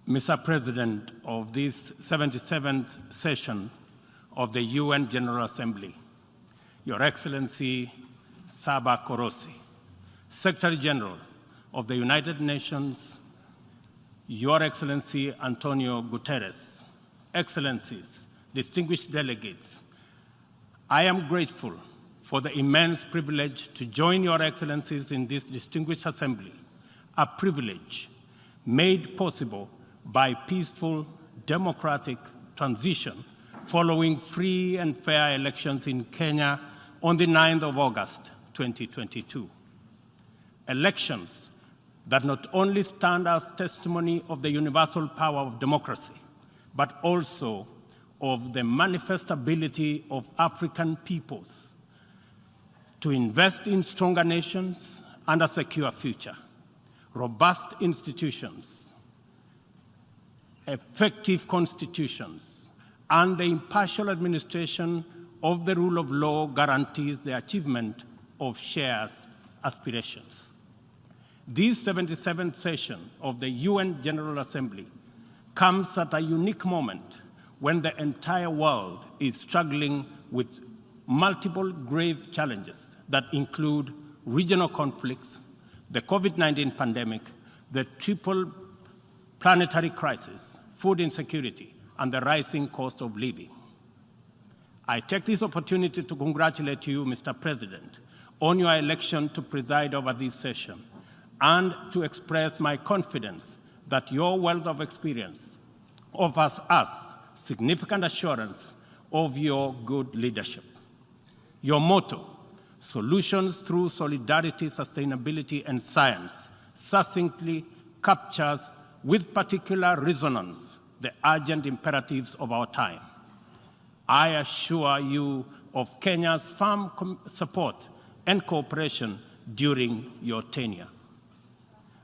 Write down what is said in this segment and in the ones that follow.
Mr. President of this 77th session of the UN General Assembly, Your Excellency Saba Korosi, Secretary General of the United Nations, Your Excellency Antonio Guterres, Excellencies, distinguished delegates, I am grateful for the immense privilege to join Your Excellencies in this distinguished assembly, a privilege made possible by peaceful, democratic transition following free and fair elections in Kenya on the 9th of August, 2022. Elections that not only stand as testimony of the universal power of democracy, but also of the manifest ability of African peoples to invest in stronger nations and a secure future, robust institutions, effective constitutions, and the impartial administration of the rule of law guarantees the achievement of shared aspirations. This 77th session of the UN General Assembly comes at a unique moment when the entire world is struggling with multiple grave challenges that include regional conflicts, the COVID-19 pandemic, the triple planetary crisis, food insecurity, and the rising cost of living. I take this opportunity to congratulate you, Mr. President, on your election to preside over this session and to express my confidence that your wealth of experience offers us significant assurance of your good leadership. Your motto, solutions through solidarity, sustainability, and science, succinctly captures with particular resonance the urgent imperatives of our time. I assure you of Kenya's firm support and cooperation during your tenure.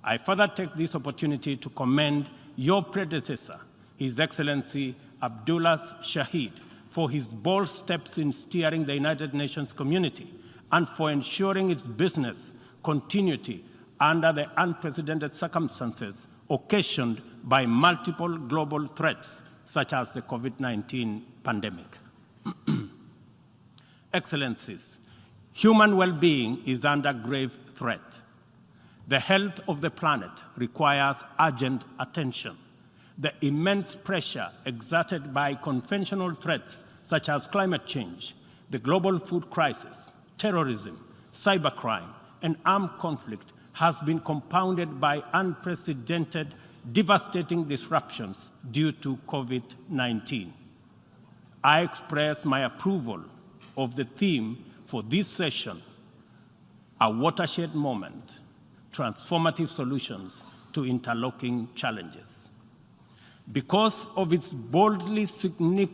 I further take this opportunity to commend your predecessor, His Excellency Abdullah Shahid, for his bold steps in steering the United Nations community and for ensuring its business continuity under the unprecedented circumstances occasioned by multiple global threats, such as the COVID-19 pandemic. Excellencies, human well-being is under grave threat. The health of the planet requires urgent attention. The immense pressure exerted by conventional threats such as climate change, the global food crisis, terrorism, cybercrime, and armed conflict has been compounded by unprecedented, devastating disruptions due to COVID-19. I express my approval of the theme for this session, a watershed moment, transformative solutions to interlocking challenges. Because it boldly signals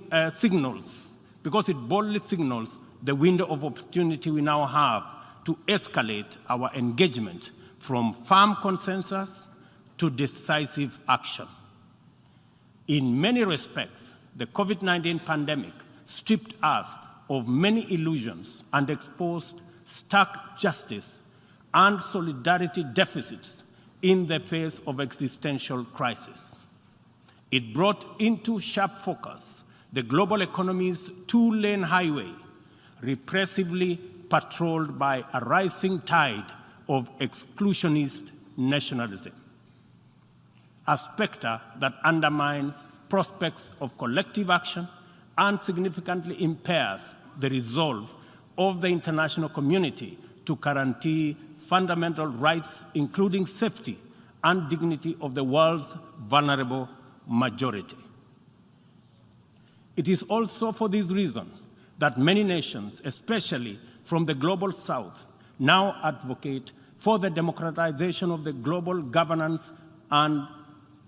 the window of opportunity we now have to escalate our engagement from firm consensus to decisive action. In many respects, the COVID-19 pandemic stripped us of many illusions and exposed stark justice and solidarity deficits in the face of existential crisis. It brought into sharp focus the global economy's two-lane highway, repressively patrolled by a rising tide of exclusionist nationalism, a specter that undermines prospects of collective action and significantly impairs the resolve of the international community to guarantee fundamental rights, including safety and dignity of the world's vulnerable majority. It is also for this reason that many nations, especially from the global south, now advocate for the democratization of the global governance and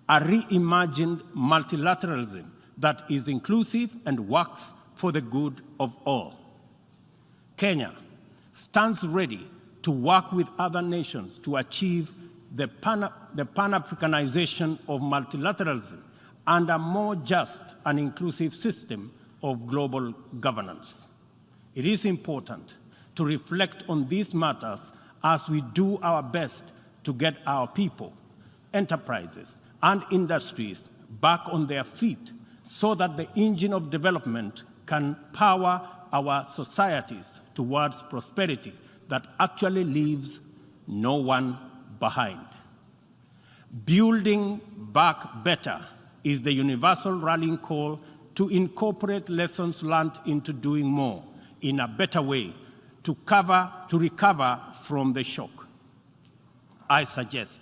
a reimagined multilateralism that is inclusive and works for the good of all. Kenya stands ready to work with other nations to achieve the Pan-Africanization of multilateralism and a more just and inclusive system of global governance. It is important to reflect on these matters as we do our best to get our people, enterprises, and industries back on their feet so that the engine of development can power our societies towards prosperity that actually leaves no one behind. Building back better is the universal rallying call to incorporate lessons learned into doing more in a better way to recover from the shock. I suggest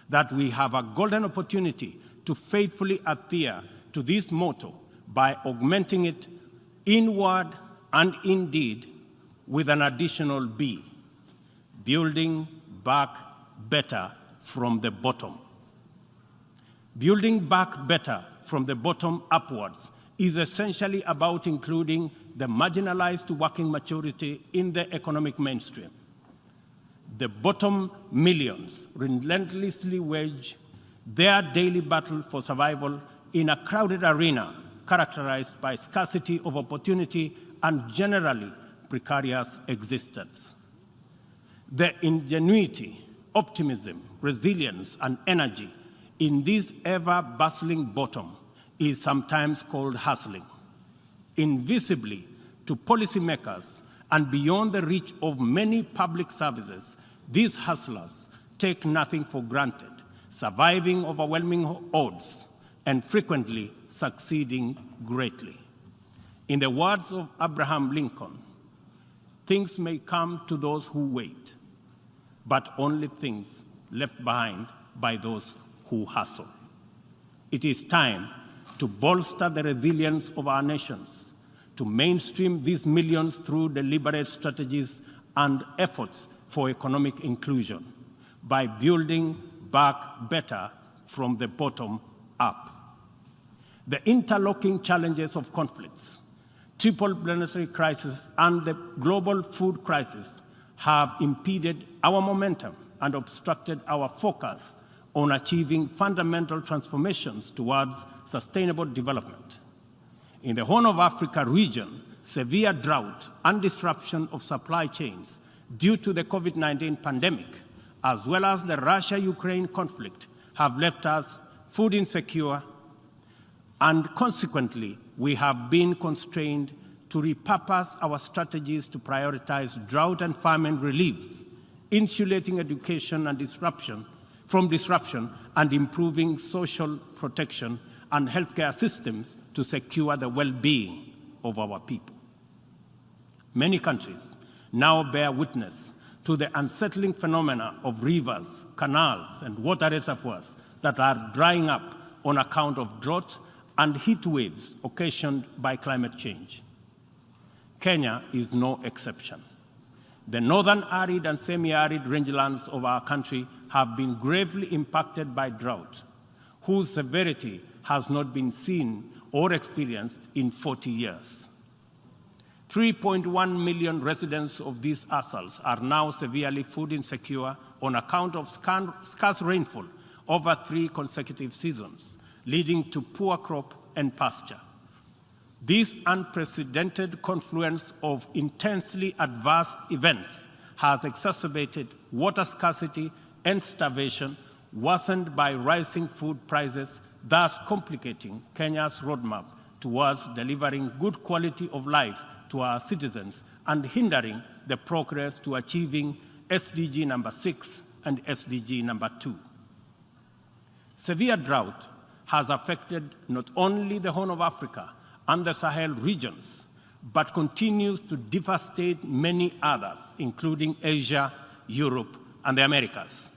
that we have a golden opportunity to faithfully adhere to this motto by augmenting it in word and in deed with an additional B, building back better from the bottom. Building back better from the bottom upwards is essentially about including the marginalized to working majority in the economic mainstream. The bottom millions relentlessly wage their daily battle for survival in a crowded arena characterized by scarcity of opportunity and generally precarious existence. The ingenuity, optimism, resilience, and energy in this ever-bustling bottom is sometimes called hustling. Invisibly to policymakers and beyond the reach of many public services, these hustlers take nothing for granted, surviving overwhelming odds and frequently succeeding greatly. In the words of Abraham Lincoln, things may come to those who wait, but only things left behind by those who hustle. It is time to bolster the resilience of our nations, to mainstream these millions through deliberate strategies and efforts for economic inclusion by building back better from the bottom up. The interlocking challenges of conflicts, triple planetary crisis, and the global food crisis have impeded our momentum and obstructed our focus on achieving fundamental transformations towards sustainable development. In the Horn of Africa region, severe drought and disruption of supply chains due to the COVID-19 pandemic, as well as the Russia-Ukraine conflict, have left us food insecure, and consequently, we have been constrained to repurpose our strategies to prioritize drought and famine relief, insulating education and from disruption, and improving social protection and healthcare systems to secure the well-being of our people. Many countries now bear witness to the unsettling phenomena of rivers, canals, and water reservoirs that are drying up on account of drought and heat waves occasioned by climate change. Kenya is no exception. The northern arid and semi-arid rangelands of our country have been gravely impacted by drought, whose severity has not been seen or experienced in 40 years. 3.1 million residents of these atolls are now severely food insecure on account of scarce rainfall over 3 consecutive seasons, leading to poor crop and pasture. This unprecedented confluence of intensely adverse events has exacerbated water scarcity and starvation, worsened by rising food prices, thus complicating Kenya's roadmap towards delivering good quality of life to our citizens and hindering the progress to achieving SDG number 6 and SDG number 2. Severe drought has affected not only the Horn of Africa and the Sahel regions, but continues to devastate many others, including Asia, Europe, and the Americas.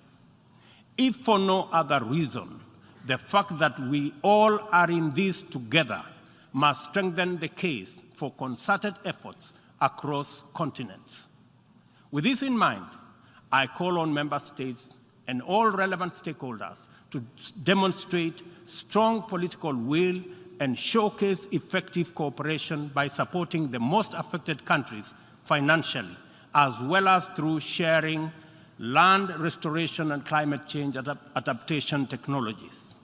If for no other reason, the fact that we all are in this together must strengthen the case for concerted efforts across continents. With this in mind, I call on member states and all relevant stakeholders to demonstrate strong political will and showcase effective cooperation by supporting the most affected countries financially, as well as through sharing land restoration and climate change adaptation technologies.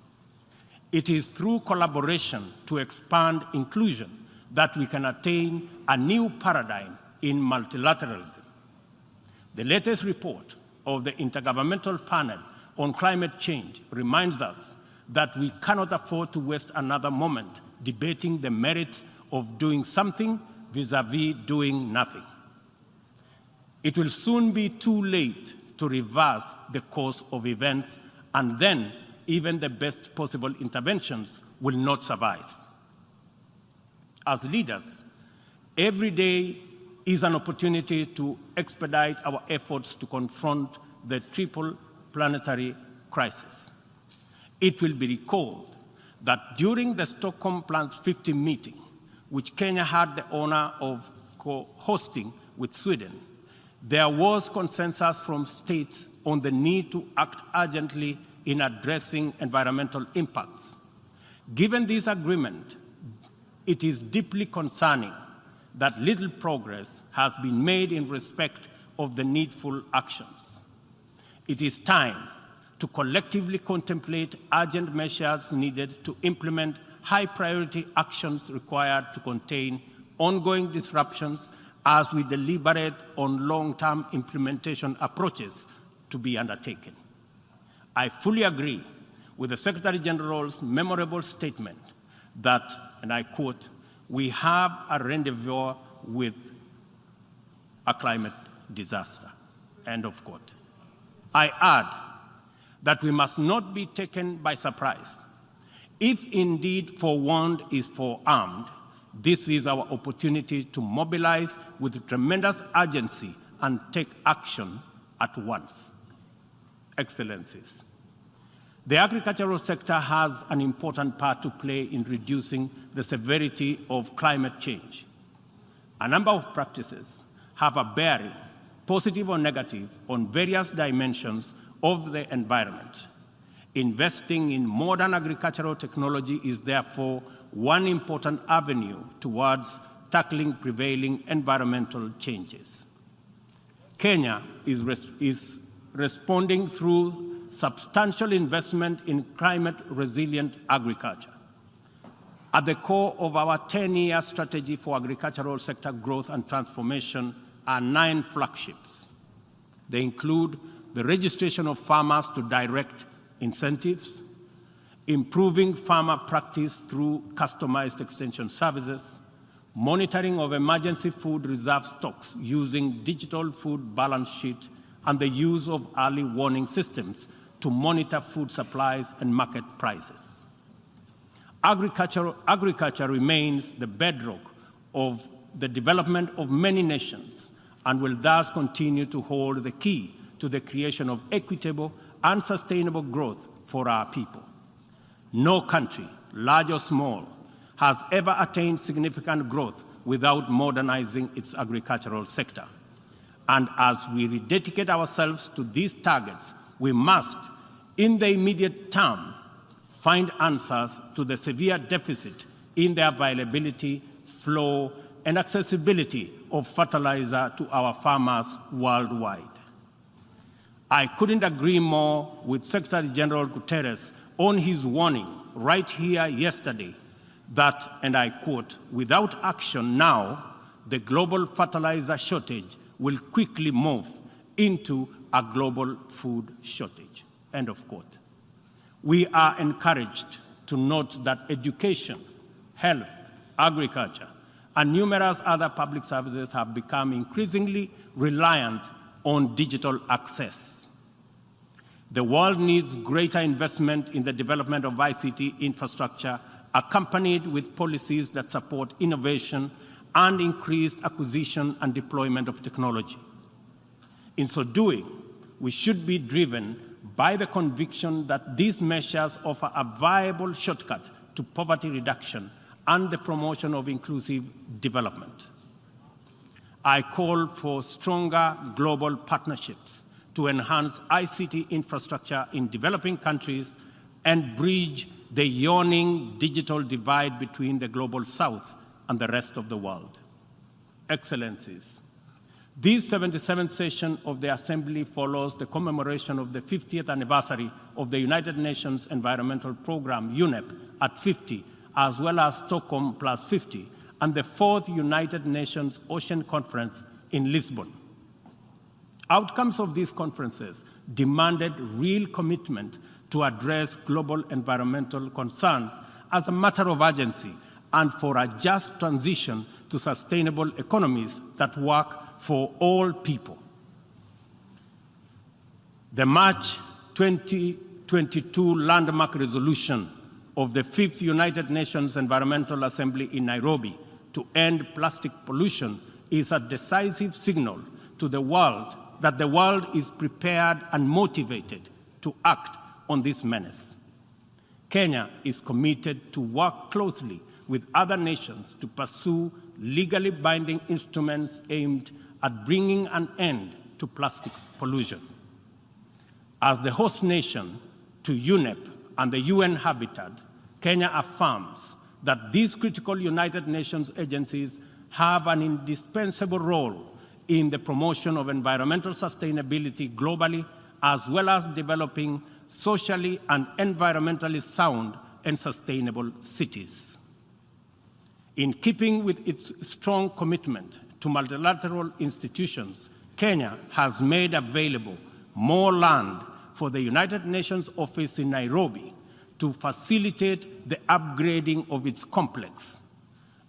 It is through collaboration to expand inclusion that we can attain a new paradigm in multilateralism. The latest report of the Intergovernmental Panel on Climate Change reminds us that we cannot afford to waste another moment debating the merits of doing something vis-à-vis doing nothing. It will soon be too late to reverse the course of events, and then even the best possible interventions will not suffice. As leaders, every day is an opportunity to expedite our efforts to confront the triple planetary crisis. It will be recalled that during the Stockholm Plus 50 meeting, which Kenya had the honor of co-hosting with Sweden, there was consensus from states on the need to act urgently in addressing environmental impacts. Given this agreement, it is deeply concerning that little progress has been made in respect of the needful actions. It is time to collectively contemplate urgent measures needed to implement high-priority actions required to contain ongoing disruptions as we deliberate on long-term implementation approaches to be undertaken. I fully agree with the Secretary General's memorable statement that, and I quote, "We have a rendezvous with a climate disaster," end of quote. I add that we must not be taken by surprise. If indeed forewarned is forearmed, this is our opportunity to mobilize with tremendous urgency and take action at once. Excellencies, the agricultural sector has an important part to play in reducing the severity of climate change. A number of practices have a bearing, positive or negative, on various dimensions of the environment. Investing in modern agricultural technology is therefore one important avenue towards tackling prevailing environmental changes. Kenya is responding through substantial investment in climate-resilient agriculture. At the core of our 10-year strategy for agricultural sector growth and transformation are 9 flagships. They include the registration of farmers to direct incentives, improving farmer practice through customized extension services, monitoring of emergency food reserve stocks using digital food balance sheet, and the use of early warning systems to monitor food supplies and market prices. Agriculture remains the bedrock of the development of many nations and will thus continue to hold the key to the creation of equitable and sustainable growth for our people. No country, large or small, has ever attained significant growth without modernizing its agricultural sector. And as we rededicate ourselves to these targets, we must, in the immediate term, find answers to the severe deficit in the availability, flow, and accessibility of fertilizer to our farmers worldwide. I couldn't agree more with Secretary General Guterres on his warning right here yesterday that, and I quote, "Without action now, the global fertilizer shortage will quickly move into a global food shortage," end of quote. We are encouraged to note that education, health, agriculture, and numerous other public services have become increasingly reliant on digital access. The world needs greater investment in the development of ICT infrastructure, accompanied with policies that support innovation and increased acquisition and deployment of technology. In so doing, we should be driven by the conviction that these measures offer a viable shortcut to poverty reduction and the promotion of inclusive development. I call for stronger global partnerships to enhance ICT infrastructure in developing countries and bridge the yawning digital divide between the global south and the rest of the world. Excellencies, this 77th session of the Assembly follows the commemoration of the 50th anniversary of the United Nations Environmental Programme, UNEP, at 50, as well as Stockholm Plus 50, and the 4th United Nations Ocean Conference in Lisbon. Outcomes of these conferences demanded real commitment to address global environmental concerns as a matter of urgency and for a just transition to sustainable economies that work for all people. The March 2022 landmark resolution of the 5th United Nations Environmental Assembly in Nairobi to end plastic pollution is a decisive signal to the world that the world is prepared and motivated to act on this menace. Kenya is committed to work closely with other nations to pursue legally binding instruments aimed at bringing an end to plastic pollution. As the host nation to UNEP and the UN Habitat, Kenya affirms that these critical United Nations agencies have an indispensable role in the promotion of environmental sustainability globally, as well as developing socially and environmentally sound and sustainable cities. In keeping with its strong commitment to multilateral institutions, Kenya has made available more land for the United Nations office in Nairobi to facilitate the upgrading of its complex.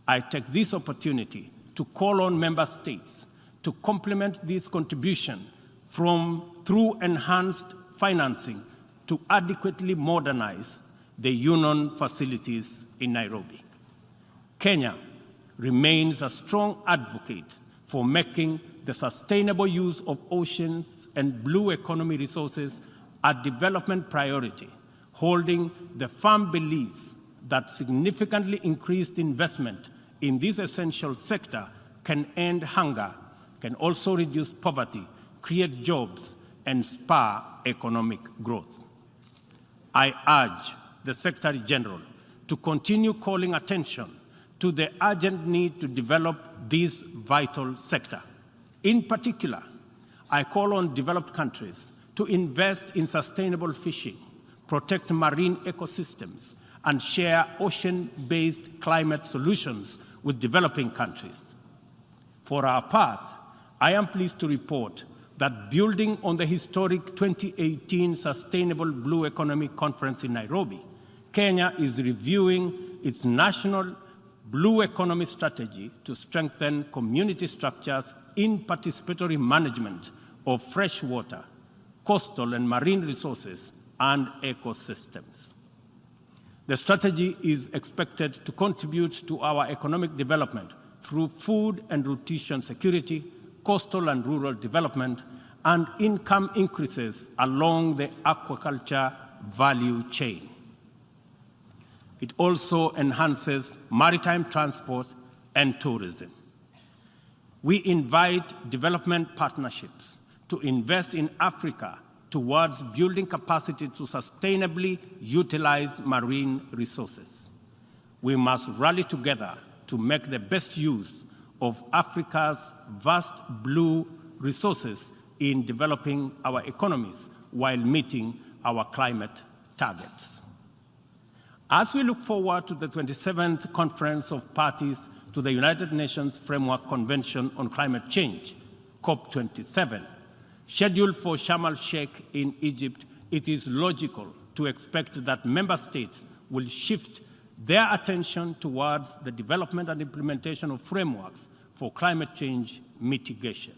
I take this opportunity to call on member states to complement this contribution through enhanced financing to adequately modernize the UNON facilities in Nairobi. Kenya remains a strong advocate for making the sustainable use of oceans and blue economy resources a development priority, holding the firm belief that significantly increased investment in this essential sector can end hunger, can also reduce poverty, create jobs, and spur economic growth. I urge the Secretary General to continue calling attention to the urgent need to develop this vital sector. In particular, I call on developed countries to invest in sustainable fishing, protect marine ecosystems, and share ocean-based climate solutions with developing countries. For our part, I am pleased to report that building on the historic 2018 Sustainable Blue Economy Conference in Nairobi, Kenya is reviewing its national blue economy strategy to strengthen community structures in participatory management of freshwater, coastal and marine resources and ecosystems. The strategy is expected to contribute to our economic development through food and nutrition security, coastal and rural development, and income increases along the aquaculture value chain. It also enhances maritime transport and tourism. We invite development partnerships to invest in Africa towards building capacity to sustainably utilize marine resources. We must rally together to make the best use of Africa's vast blue resources in developing our economies while meeting our climate targets. As we look forward to the 27th Conference of Parties to the United Nations Framework Convention on Climate Change, COP27, scheduled for Sharm el-Sheikh in Egypt, it is logical to expect that member states will shift their attention towards the development and implementation of frameworks for climate change mitigation.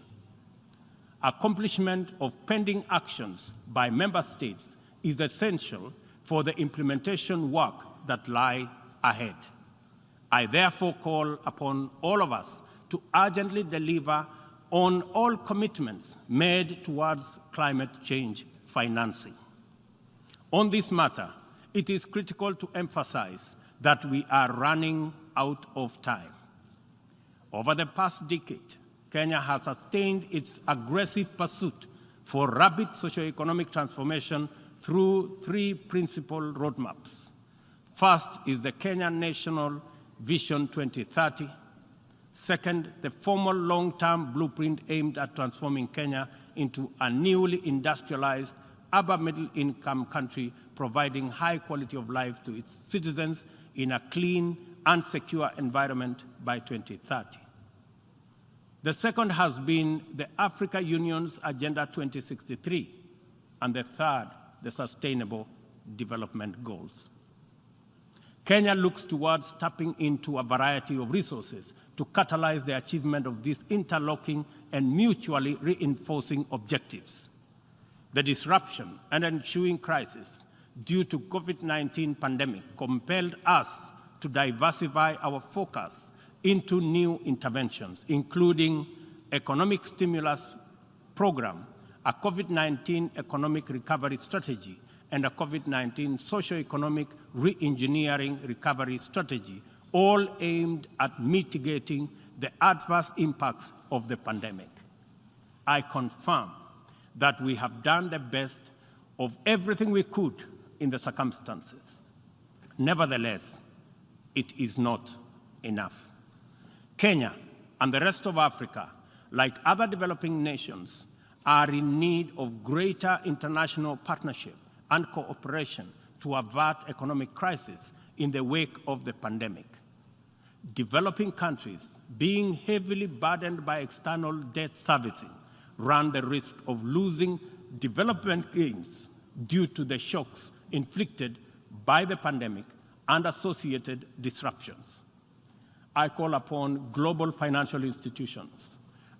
Accomplishment of pending actions by member states is essential for the implementation work that lie ahead. I therefore call upon all of us to urgently deliver on all commitments made towards climate change financing. On this matter, it is critical to emphasize that we are running out of time. Over the past decade, Kenya has sustained its aggressive pursuit for rapid socioeconomic transformation through three principal roadmaps. First is the Kenya National Vision 2030. Second, the formal long-term blueprint aimed at transforming Kenya into a newly industrialized, upper middle-income country, providing high quality of life to its citizens in a clean and secure environment by 2030. The second has been the Africa Union's Agenda 2063, and the third, the Sustainable Development Goals. Kenya looks towards tapping into a variety of resources to catalyze the achievement of these interlocking and mutually reinforcing objectives. The disruption and ensuing crisis due to COVID-19 pandemic compelled us to diversify our focus into new interventions, including economic stimulus program, a COVID-19 economic recovery strategy, and a COVID-19 socio-economic re-engineering recovery strategy, all aimed at mitigating the adverse impacts of the pandemic. I confirm that we have done the best of everything we could in the circumstances. Nevertheless, it is not enough. Kenya and the rest of Africa, like other developing nations, are in need of greater international partnership and cooperation to avert economic crisis in the wake of the pandemic. Developing countries, being heavily burdened by external debt servicing, run the risk of losing development gains due to the shocks inflicted by the pandemic and associated disruptions. I call upon global financial institutions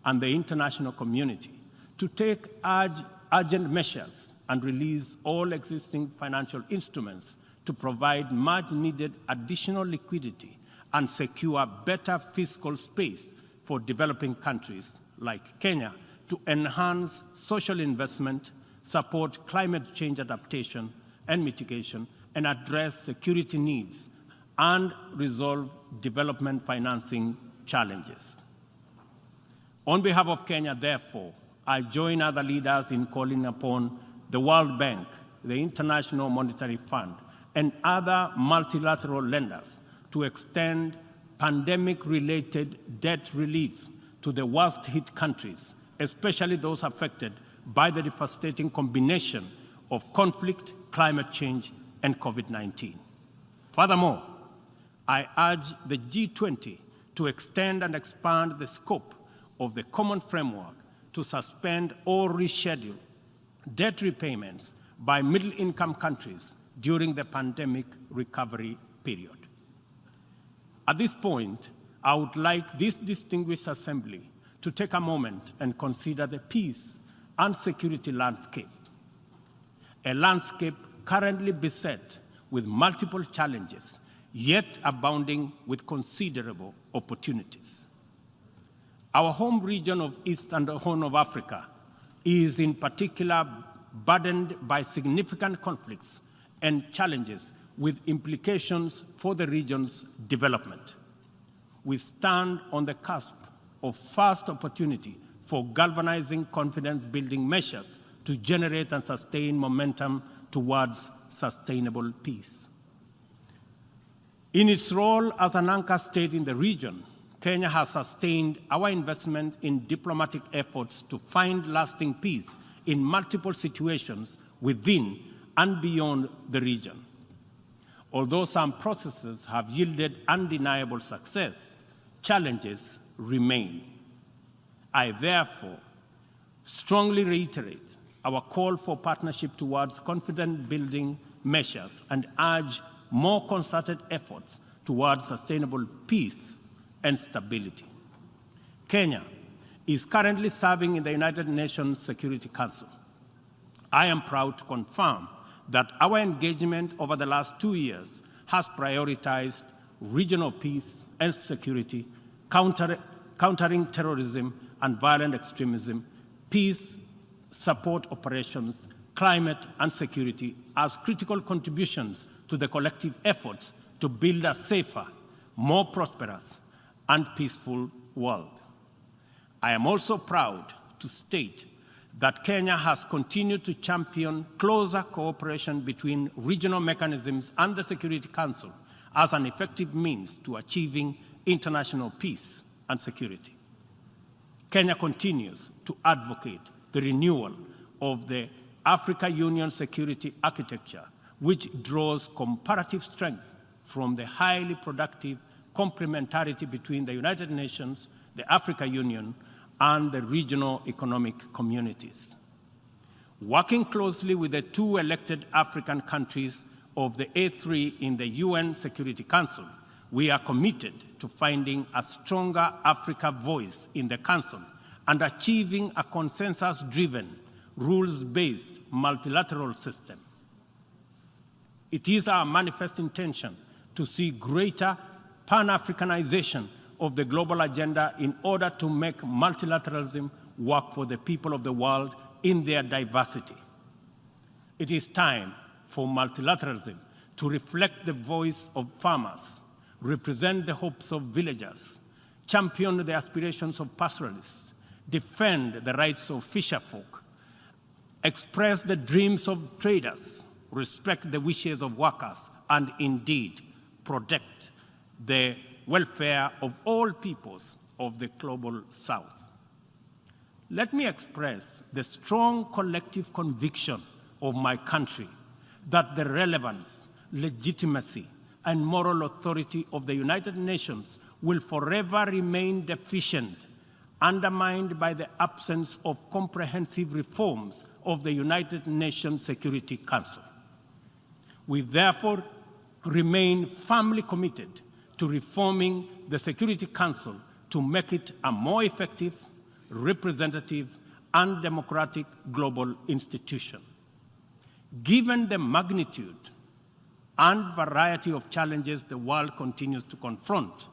and the international community to take urgent measures and release all existing financial instruments to provide much-needed additional liquidity and secure better fiscal space for developing countries like Kenya to enhance social investment, support climate change adaptation and mitigation, and address security needs and resolve development financing challenges. On behalf of Kenya, therefore, I join other leaders in calling upon the World Bank, the International Monetary Fund, and other multilateral lenders to extend pandemic-related debt relief to the worst-hit countries, especially those affected by the devastating combination of conflict, climate change, and COVID-19. Furthermore, I urge the G20 to extend and expand the scope of the common framework to suspend or reschedule debt repayments by middle-income countries during the pandemic recovery period. At this point, I would like this distinguished assembly to take a moment and consider the peace and security landscape, a landscape currently beset with multiple challenges, yet abounding with considerable opportunities. Our home region of East and Horn of Africa is in particular burdened by significant conflicts and challenges with implications for the region's development. We stand on the cusp of first opportunity for galvanizing confidence-building measures to generate and sustain momentum towards sustainable peace. In its role as an anchor state in the region, Kenya has sustained our investment in diplomatic efforts to find lasting peace in multiple situations within and beyond the region. Although some processes have yielded undeniable success, challenges remain. I therefore strongly reiterate our call for partnership towards confidence-building measures and urge more concerted efforts towards sustainable peace and stability. Kenya is currently serving in the United Nations Security Council. I am proud to confirm that our engagement over the last 2 years has prioritized regional peace and security, countering terrorism and violent extremism, peace support operations, climate and security as critical contributions to the collective efforts to build a safer, more prosperous and peaceful world. I am also proud to state that Kenya has continued to champion closer cooperation between regional mechanisms and the Security Council as an effective means to achieving international peace and security. Kenya continues to advocate the renewal of the Africa Union security architecture, which draws comparative strength from the highly productive complementarity between the United Nations, the Africa Union, and the regional economic communities. Working closely with the two elected African countries of the A3 in the UN Security Council, we are committed to finding a stronger Africa voice in the Council and achieving a consensus-driven, rules-based multilateral system. It is our manifest intention to see greater Pan-Africanization of the global agenda in order to make multilateralism work for the people of the world in their diversity. It is time for multilateralism to reflect the voice of farmers, represent the hopes of villagers, champion the aspirations of pastoralists, defend the rights of fisherfolk, express the dreams of traders, respect the wishes of workers, and indeed protect the welfare of all peoples of the global South. Let me express the strong collective conviction of my country that the relevance, legitimacy, and moral authority of the United Nations will forever remain deficient, undermined by the absence of comprehensive reforms of the United Nations Security Council. We therefore remain firmly committed to reforming the Security Council to make it a more effective, representative, and democratic global institution. Given the magnitude and variety of challenges the world continues to confront,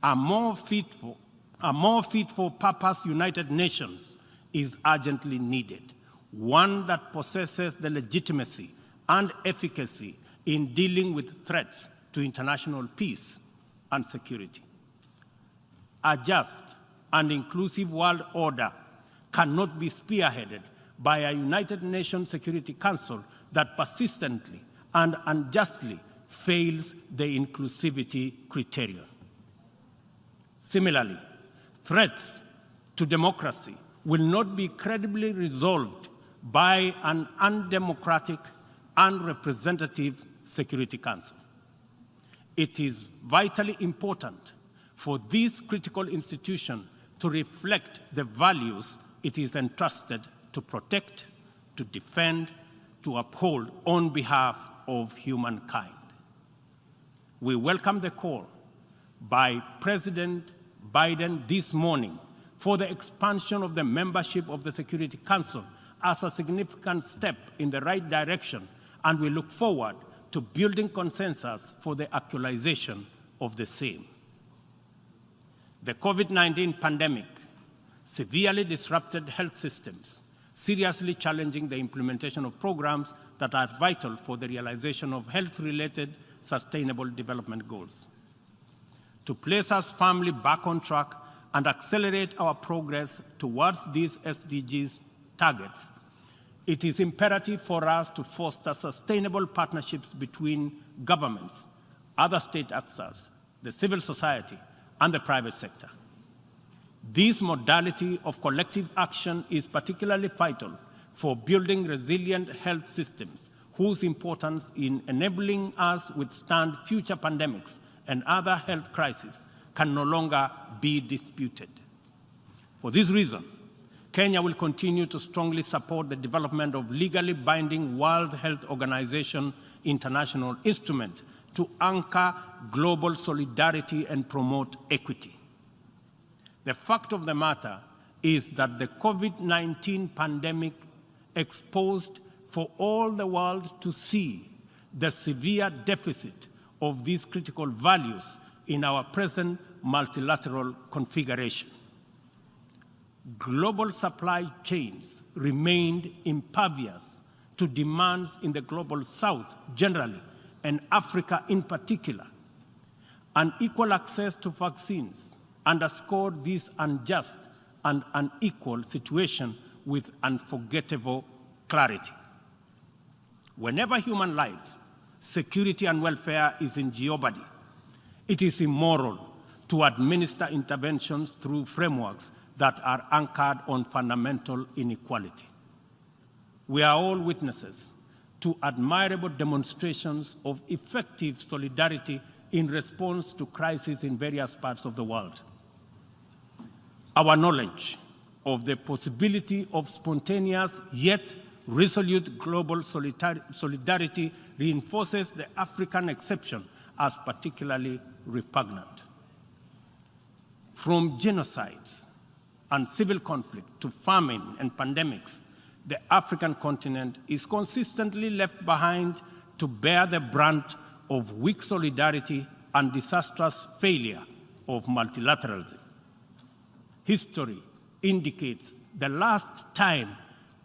a more fit for purpose United Nations is urgently needed, one that possesses the legitimacy and efficacy in dealing with threats to international peace and security. A just and inclusive world order cannot be spearheaded by a United Nations Security Council that persistently and unjustly fails the inclusivity criterion. Similarly, threats to democracy will not be credibly resolved by an undemocratic and representative Security Council. It is vitally important for this critical institution to reflect the values it is entrusted to protect, to defend, to uphold on behalf of humankind. We welcome the call by President Biden this morning for the expansion of the membership of the Security Council as a significant step in the right direction, and we look forward to building consensus for the actualization of the same. The COVID-19 pandemic severely disrupted health systems, seriously challenging the implementation of programs that are vital for the realization of health-related sustainable development goals. To place us firmly back on track and accelerate our progress towards these SDGs targets, it is imperative for us to foster sustainable partnerships between governments, other state actors, the civil society, and the private sector. This modality of collective action is particularly vital for building resilient health systems whose importance in enabling us withstand future pandemics and other health crises can no longer be disputed. For this reason, Kenya will continue to strongly support the development of legally binding World Health Organization international instrument to anchor global solidarity and promote equity. The fact of the matter is that the COVID-19 pandemic exposed for all the world to see the severe deficit of these critical values in our present multilateral configuration. Global supply chains remained impervious to demands in the global South generally, and Africa in particular. Unequal access to vaccines underscored this unjust and unequal situation with unforgettable clarity. Whenever human life, security, and welfare is in jeopardy, it is immoral to administer interventions through frameworks that are anchored on fundamental inequality. We are all witnesses to admirable demonstrations of effective solidarity in response to crises in various parts of the world. Our knowledge of the possibility of spontaneous yet resolute global solidarity reinforces the African exception as particularly repugnant. From genocides and civil conflict to famine and pandemics, the African continent is consistently left behind to bear the brunt of weak solidarity and disastrous failure of multilateralism. History indicates the last time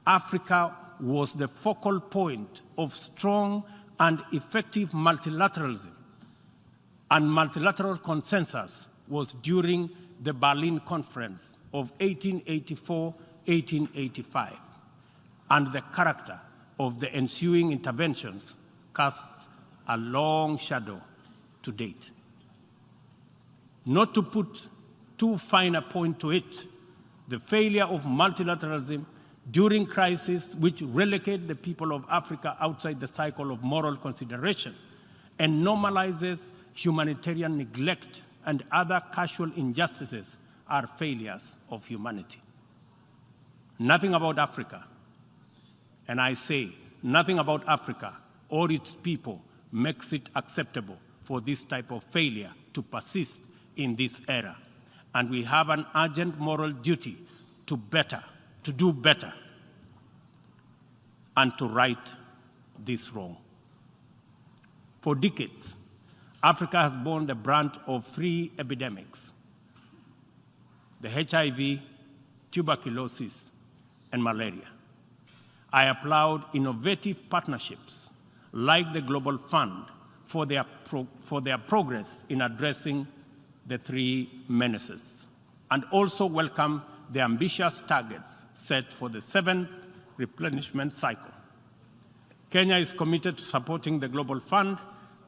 Africa was the focal point of strong and effective multilateralism and multilateral consensus was during the Berlin Conference of 1884-1885, and the character of the ensuing interventions casts a long shadow to date. Not to put too fine a point to it, the failure of multilateralism during crises which relegate the people of Africa outside the cycle of moral consideration and normalizes humanitarian neglect and other casual injustices are failures of humanity. Nothing about Africa, and I say nothing about Africa or its people makes it acceptable for this type of failure to persist in this era. And we have an urgent moral duty to do better, and to right this wrong. For decades, Africa has borne the brunt of three epidemics: the HIV, tuberculosis, and malaria. I applaud innovative partnerships like the Global Fund for their progress in addressing the three menaces, and also welcome the ambitious targets set for the 7th replenishment cycle. Kenya is committed to supporting the Global Fund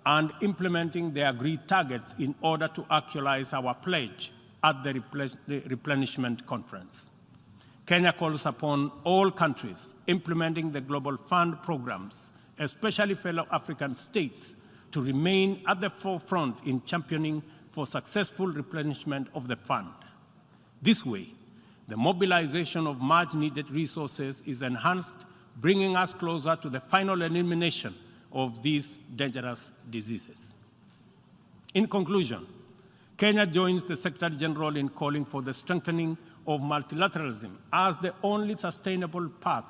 and implementing the agreed targets in order to actualize our pledge at the replenishment conference. Kenya calls upon all countries implementing the Global Fund programs, especially fellow African states, to remain at the forefront in championing for successful replenishment of the fund. This way, the mobilization of much-needed resources is enhanced, bringing us closer to the final elimination of these dangerous diseases. In conclusion, Kenya joins the Secretary General in calling for the strengthening of multilateralism as the only sustainable path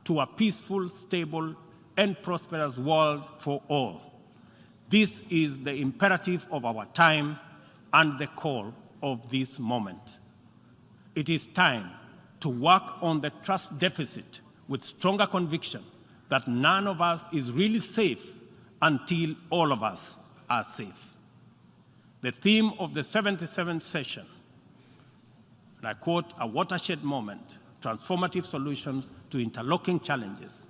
to a peaceful, stable, and prosperous world for all. This is the imperative of our time and the call of this moment. It is time to work on the trust deficit with stronger conviction that none of us is really safe until all of us are safe. The theme of the 77th session, and I quote, "a watershed moment, transformative solutions to interlocking challenges,"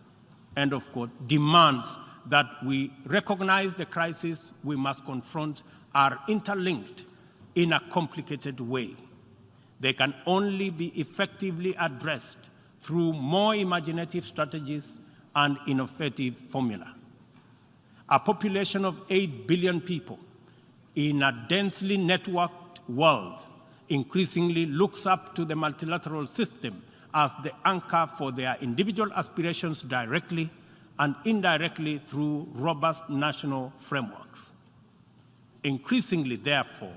end of quote, demands that we recognize the crises we must confront are interlinked in a complicated way. They can only be effectively addressed through more imaginative strategies and innovative formula. A population of 8 billion people in a densely networked world increasingly looks up to the multilateral system as the anchor for their individual aspirations directly and indirectly through robust national frameworks. Increasingly, therefore,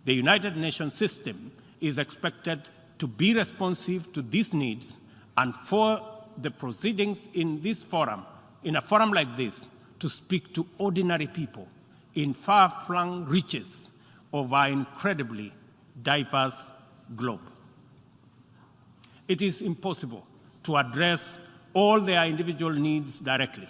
the United Nations system is expected to be responsive to these needs, and for the proceedings in this forum, in a forum like this, to speak to ordinary people in far-flung reaches of our incredibly diverse globe. It is impossible to address all their individual needs directly,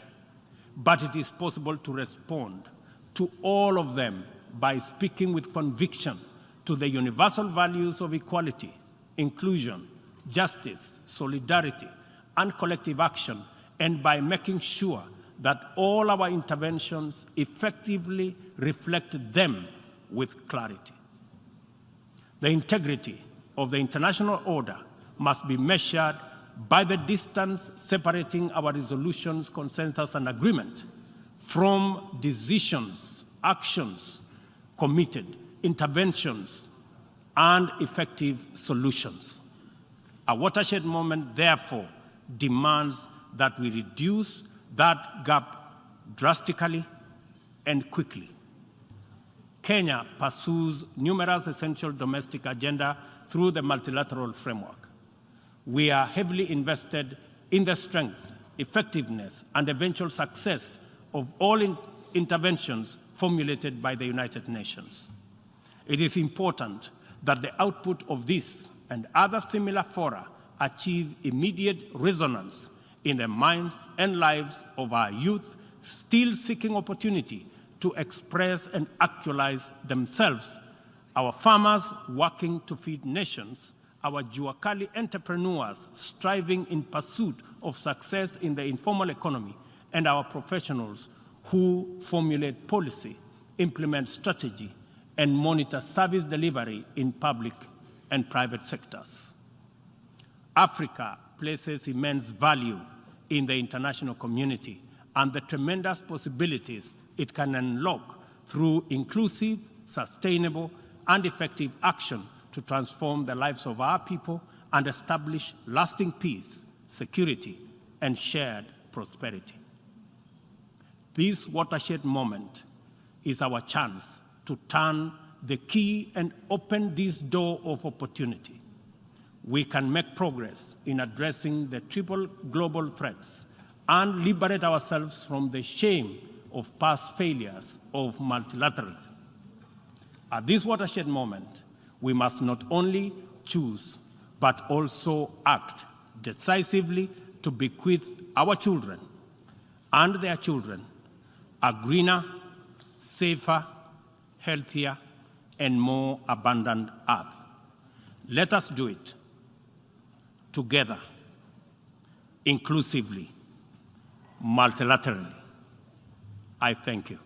but it is possible to respond to all of them by speaking with conviction to the universal values of equality, inclusion, justice, solidarity, and collective action, and by making sure that all our interventions effectively reflect them with clarity. The integrity of the international order must be measured by the distance separating our resolutions, consensus, and agreement from decisions, actions, committed interventions, and effective solutions. A watershed moment, therefore, demands that we reduce that gap drastically and quickly. Kenya pursues numerous essential domestic agenda through the multilateral framework. We are heavily invested in the strength, effectiveness, and eventual success of all interventions formulated by the United Nations. It is important that the output of this and other similar fora achieve immediate resonance in the minds and lives of our youth still seeking opportunity to express and actualize themselves, our farmers working to feed nations, our Juakali entrepreneurs striving in pursuit of success in the informal economy, and our professionals who formulate policy, implement strategy, and monitor service delivery in public and private sectors. Africa places immense value in the international community and the tremendous possibilities it can unlock through inclusive, sustainable, and effective action to transform the lives of our people and establish lasting peace, security, and shared prosperity. This watershed moment is our chance to turn the key and open this door of opportunity. We can make progress in addressing the triple global threats and liberate ourselves from the shame of past failures of multilateralism. At this watershed moment, we must not only choose, but also act decisively to bequeath our children and their children a greener, safer, healthier, and more abundant earth. Let us do it together, inclusively, multilaterally. I thank you.